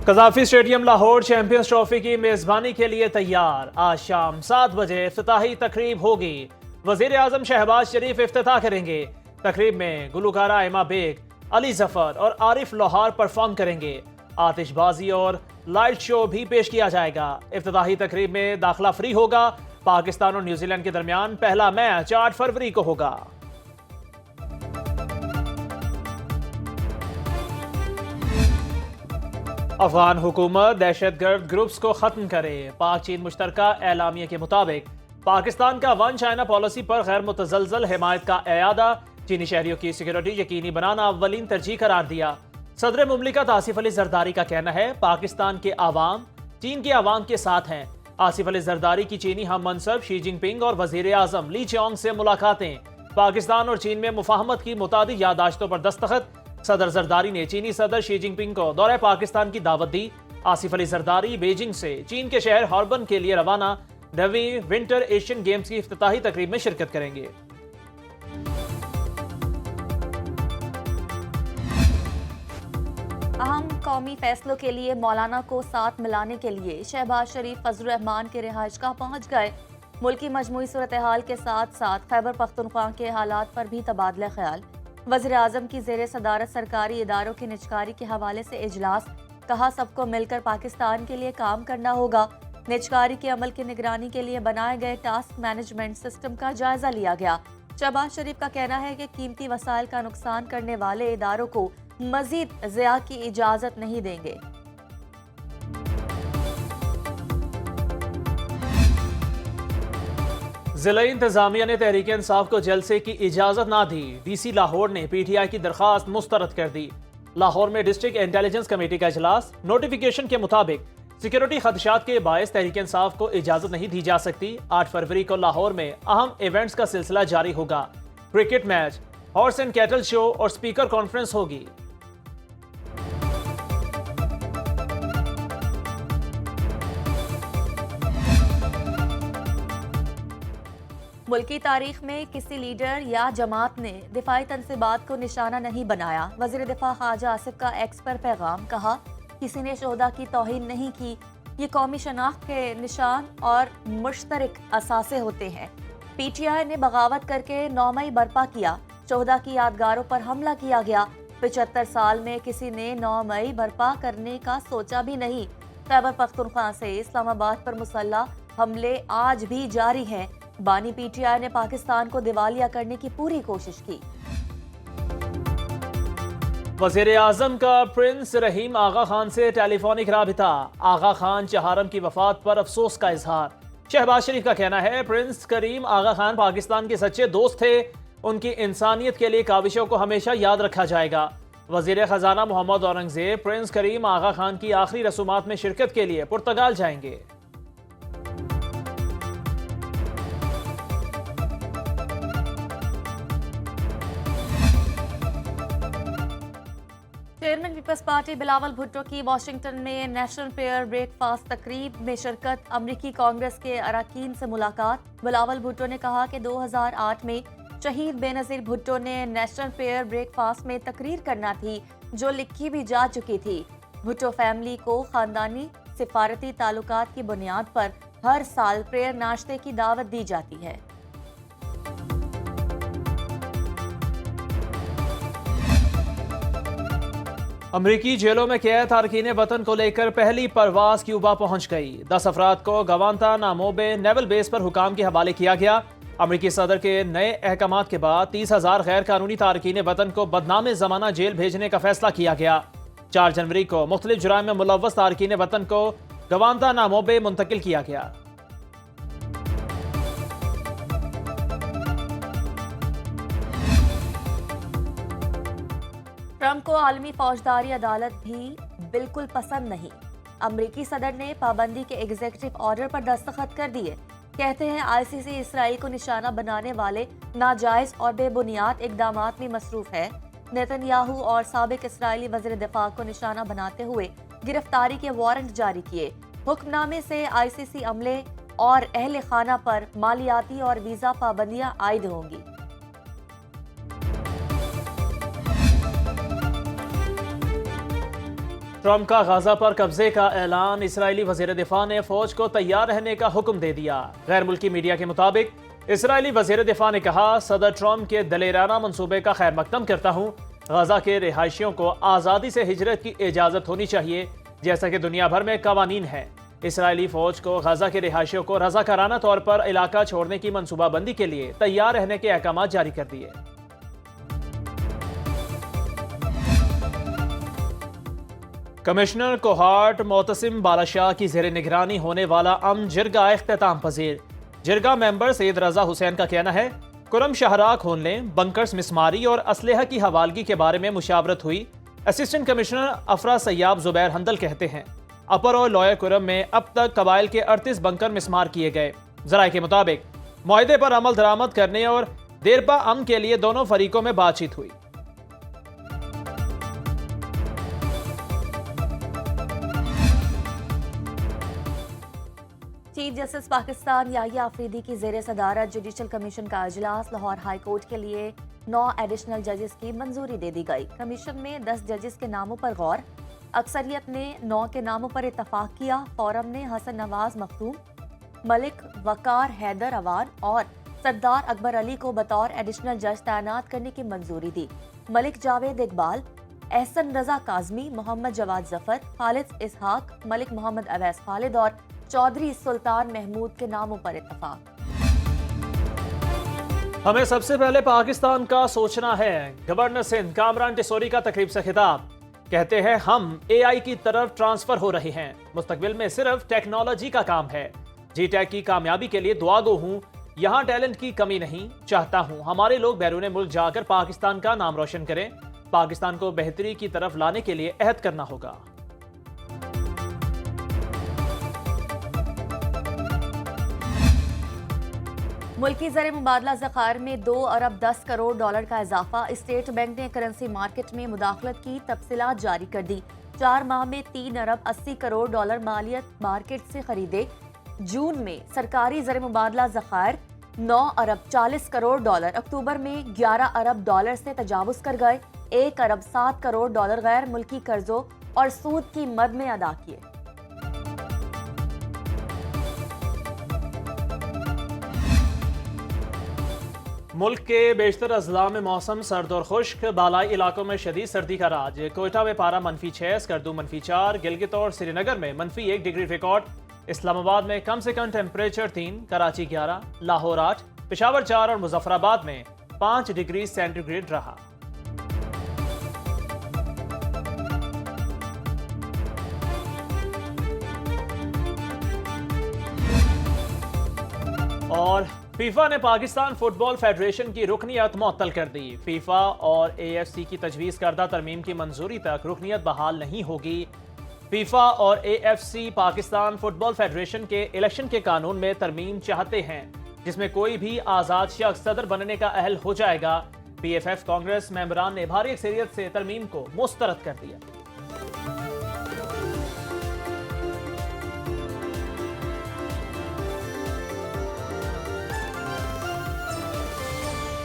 Gaddafi stadium Lahore champions trophy की मेजबानी के लिए तैयार। आज शाम 7 बजे इफ्तिताही तकरीब होगी। वजीर आजम शहबाज शरीफ इफ्तिताह करेंगे। तकरीब में गुलकारा इमा बेग, अली जफर और आरिफ लोहार परफॉर्म करेंगे। आतिशबाजी और लाइट शो भी पेश किया जाएगा। इफ्तिताही तकरीब में दाखिला फ्री होगा। पाकिस्तान और न्यूजीलैंड के दरमियान पहला मैच 8 फरवरी को होगा। अफगान हुकूमत दहशतगर्द ग्रुप्स को खत्म करे। पाक चीन मुश्तरका एलामिया के मुताबिक पाकिस्तान का वन चाइना पॉलिसी पर गैर मुतजलजल हिमायत का एयादा। चीनी शहरियों की सिक्योरिटी यकीनी बनाना अव्वलीन तरजीह करार दिया। सदर मुमलिकत आसिफ अली जरदारी का कहना है पाकिस्तान के आवाम चीन के आवाम के साथ हैं। आसिफ अली जरदारी की चीनी हम मनसब शी जिनपिंग और वजीर आजम ली चियोंग से मुलाकातें। पाकिस्तान और चीन में मुफाहमत की मुतादिद यादाश्तों पर दस्तखत। सदर जरदारी ने चीनी सदर शी जिनपिंग को दौरे पाकिस्तान की दावत दी। आसिफ अली जरदारी बीजिंग से चीन के शहर हॉर्बन के लिए रवाना। 9वीं विंटर एशियन गेम्स की इफ्तिताही तकरीब में शिरकत करेंगे। अहम कौमी फैसलों के लिए मौलाना को साथ मिलाने के लिए शहबाज शरीफ फजलुर रहमान के रिहाइशगाह पहुंच गए। मुल्की मजमूई सूरत हाल के साथ साथ खैबर पख्तूनख्वा के हालात पर भी तबादला ख्याल। वज़ीर आज़म की ज़ेरे सदारत सरकारी इदारों की निजकारी के हवाले से इजलास। कहा सबको मिलकर पाकिस्तान के लिए काम करना होगा। निजकारी के अमल की निगरानी के लिए बनाए गए टास्क मैनेजमेंट सिस्टम का जायजा लिया गया। शहबाज शरीफ का कहना है कि कीमती वसाइल का नुकसान करने वाले इदारों को मजीद ज़िया की इजाज़त नहीं देंगे। जिला इंतजामिया ने तहरीक इंसाफ को जलसे की इजाजत ना दी। डीसी लाहौर ने पीटीआई की दरखास्त मुस्तरद कर दी। लाहौर में डिस्ट्रिक्ट इंटेलिजेंस कमेटी का इजलास। नोटिफिकेशन के मुताबिक सिक्योरिटी खदशात के बायस तहरीक इंसाफ को इजाजत नहीं दी जा सकती। 8 फरवरी को लाहौर में अहम इवेंट्स का सिलसिला जारी होगा। Cricket match, horse and cattle show और स्पीकर कॉन्फ्रेंस होगी। मुल्की तारीख में किसी लीडर या जमात ने दिफाई तनसीबात को निशाना नहीं बनाया। वज़ीर दिफा ख्वाजा आसिफ का एक्स पर पैगाम। कहा किसी ने शोहदा की तौहीन नहीं की। ये कौमी शनाख्त के निशान और मुश्तरक असासे होते हैं। पीटीआई ने बगावत करके 9 मई बर्पा किया। शोहदा की यादगारों पर हमला किया गया। 75 साल में किसी ने 9 मई बर्पा करने का सोचा भी नहीं। खैबर पख्तूनख्वा से इस्लामाबाद पर मुसल्लह हमले आज भी जारी हैं। बानी पीटीआई ने पाकिस्तान को दिवालिया करने की पूरी कोशिश की। वज़ीर आज़म का प्रिंस रहीम आगा खान से टेलीफोनिक राबिता। आगा खान चहारम की वफात पर अफसोस का इजहार। शहबाज शरीफ का कहना है प्रिंस करीम आगा खान पाकिस्तान के सच्चे दोस्त थे। उनकी इंसानियत के लिए काविशों को हमेशा याद रखा जाएगा। वज़ीर खजाना मोहम्मद औरंगजेब प्रिंस करीम आगा खान की आखिरी रसूमात में शिरकत के लिए पुर्तगाल जाएंगे। चेयरमैन पीपल्स पार्टी बिलावल भुट्टो की वाशिंगटन में नेशनल प्रेयर ब्रेकफास्ट तकरीब में शिरकत। अमरीकी कांग्रेस के अरकान से मुलाकात। बिलावल भुट्टो ने कहा कि 2008 में शहीद बेनज़ीर भुट्टो ने नेशनल प्रेयर ब्रेकफास्ट में तकरीर करना थी जो लिखी भी जा चुकी थी। भुट्टो फैमिली को खानदानी सिफारती ताल्लुकात की बुनियाद पर हर साल प्रेयर नाश्ते की दावत दी जाती है। अमरीकी जेलों में कैद तारकीन वतन को लेकर पहली परवाज क्यूबा पहुंच गई। 10 अफराद को गवांतानामो नेवल बेस पर हुकाम के हवाले किया गया। अमरीकी सदर के नए अहकामात के बाद 30,000 गैर कानूनी तारकीन वतन को बदनाम जमाना जेल भेजने का फैसला किया गया। 4 जनवरी को मुख्तलिफ जुराइम में मुलव्वस तारकीन वतन को गवांतानामो मुंतकिल किया गया। ट्रंप को आलमी फौजदारी अदालत भी बिल्कुल पसंद नहीं। अमरीकी सदर ने पाबंदी के एग्जीक्यूटिव ऑर्डर पर दस्तखत कर दिए। कहते हैं आईसीसी इसराइल को निशाना बनाने वाले नाजायज और बेबुनियाद इकदामात में मसरूफ है। नेतन्याहू और साबिक इसराइली वज़ीर दिफा को निशाना बनाते हुए गिरफ्तारी के वारंट जारी किए। हुक्मनामे से आईसीसी अमले और अहले खाना पर मालियाती और वीजा पाबंदियां आयद होंगी। ट्रंप का गाजा पर कब्जे का ऐलान। इसराइली वजीर दिफा ने फौज को तैयार रहने का हुक्म दे दिया। गैर मुल्की मीडिया के मुताबिक इसराइली वजीर दिफा ने कहा, सदर ट्रंप के दलेराना मंसूबे का खैर मकदम करता हूँ। गाजा के रिहायशियों को आज़ादी से हिजरत की इजाज़त होनी चाहिए, जैसा कि दुनिया भर में कवानीन है। इसराइली फौज को गाजा के रिहायशियों को रज़ाकाराना तौर पर इलाका छोड़ने की मनसूबाबंदी के लिए तैयार रहने के अहकाम जारी कर दिए। कमिश्नर कोहाट मोतसिम बालाशाह की जेर निगरानी होने वाला जिरगा इख्तिताम पजीर। जिरगा मेंबर सैयद रजा हुसैन का कहना है, कुरम शाहराह खोलने, बंकर्स मिसमारी और असलहा की हवालगी के बारे में मुशावरत हुई। असिस्टेंट कमिश्नर अफरा सैयाब जुबैर हंदल कहते हैं, अपर और लॉयर कुरम में अब तक कबाइल के 38 बंकर मिसमार किए गए। जराये के मुताबिक मुआहदे पर अमल दरामद करने और देरपा अमन के लिए दोनों फरीकों में बातचीत हुई। चीफ जस्टिस पाकिस्तान याहिया अफरीदी की जेर सदारत जुडिशल कमीशन का अजलास। लाहौर हाई कोर्ट के लिए 9 एडिशनल जजेस की मंजूरी दे दी गई। कमीशन में 10 जजेस के नामों पर गौर। अक्सरियत ने 9 के नामों पर इतफाक किया। फोरम ने हसन नवाज मखदूम, मलिक वकार हैदर अवान और सरदार अकबर अली को बतौर एडिशनल जज तैनात करने की मंजूरी दी। मलिक जावेद इकबाल, एहसन रजा काजमी, मोहम्मद जवाद जफर, खालिद इसहाक, मलिक मोहम्मद अवैस खालिद और चौधरी सुल्तान महमूद के नामों पर इत्तफाक। हमें सबसे पहले पाकिस्तान का सोचना है। गवर्नर सिंध कामरान टिसोरी का तकरीब से खिताब। कहते हैं, हम AI की तरफ ट्रांसफर हो रहे हैं। मुस्तकबिल में सिर्फ टेक्नोलॉजी का काम है। GTEC की कामयाबी के लिए दुआगो हूँ। यहाँ टैलेंट की कमी नहीं। चाहता हूँ हमारे लोग बैरून मुल्क जाकर पाकिस्तान का नाम रोशन करें। पाकिस्तान को बेहतरी की तरफ लाने के लिए अहद करना होगा। मुल्की ज़र मुबादला ज़खायर में 2 अरब 10 करोड़ डॉलर का इजाफा। स्टेट बैंक ने करेंसी मार्केट में मुदाखलत की तफसीलात जारी कर दी। 4 माह में 3 अरब 80 करोड़ डॉलर मालियत मार्केट से खरीदे। जून में सरकारी ज़र मुबादला ज़खायर 9 अरब 40 करोड़ डॉलर, अक्टूबर में 11 अरब डॉलर से तजावुज़ कर गए। 1 अरब 7 करोड़ डॉलर गैर मुल्की कर्जों और सूद की मद में अदा किए। मुल्क के बेशतर अजला में मौसम सर्द और खुश्क। बालाई इलाकों में शदीद सर्दी का राज। कोयटा में पारा -6, स्कर्दू -4, गिलगित और श्रीनगर में -1 डिग्री रिकॉर्ड। इस्लामाबाद में कम से कम टेम्परेचर 3, कराची 11, लाहौर 8, पेशावर 4 और मुजफ्फराबाद में 5 डिग्री सेंटीग्रेड रहा। और फीफा ने पाकिस्तान फुटबॉल फेडरेशन की रुकनियत मुअत्तल कर दी। फीफा और AFC की तजवीज़ करदा तरमीम की मंजूरी तक रुकनियत बहाल नहीं होगी। फीफा और AFC पाकिस्तान फुटबॉल फेडरेशन के इलेक्शन के कानून में तरमीम चाहते हैं, जिसमें कोई भी आज़ाद शख्स सदर बनने का अहल हो जाएगा। PFF कांग्रेस मेंबरान ने भारी अक्सरियत से तरमीम को मुस्तरद कर दिया।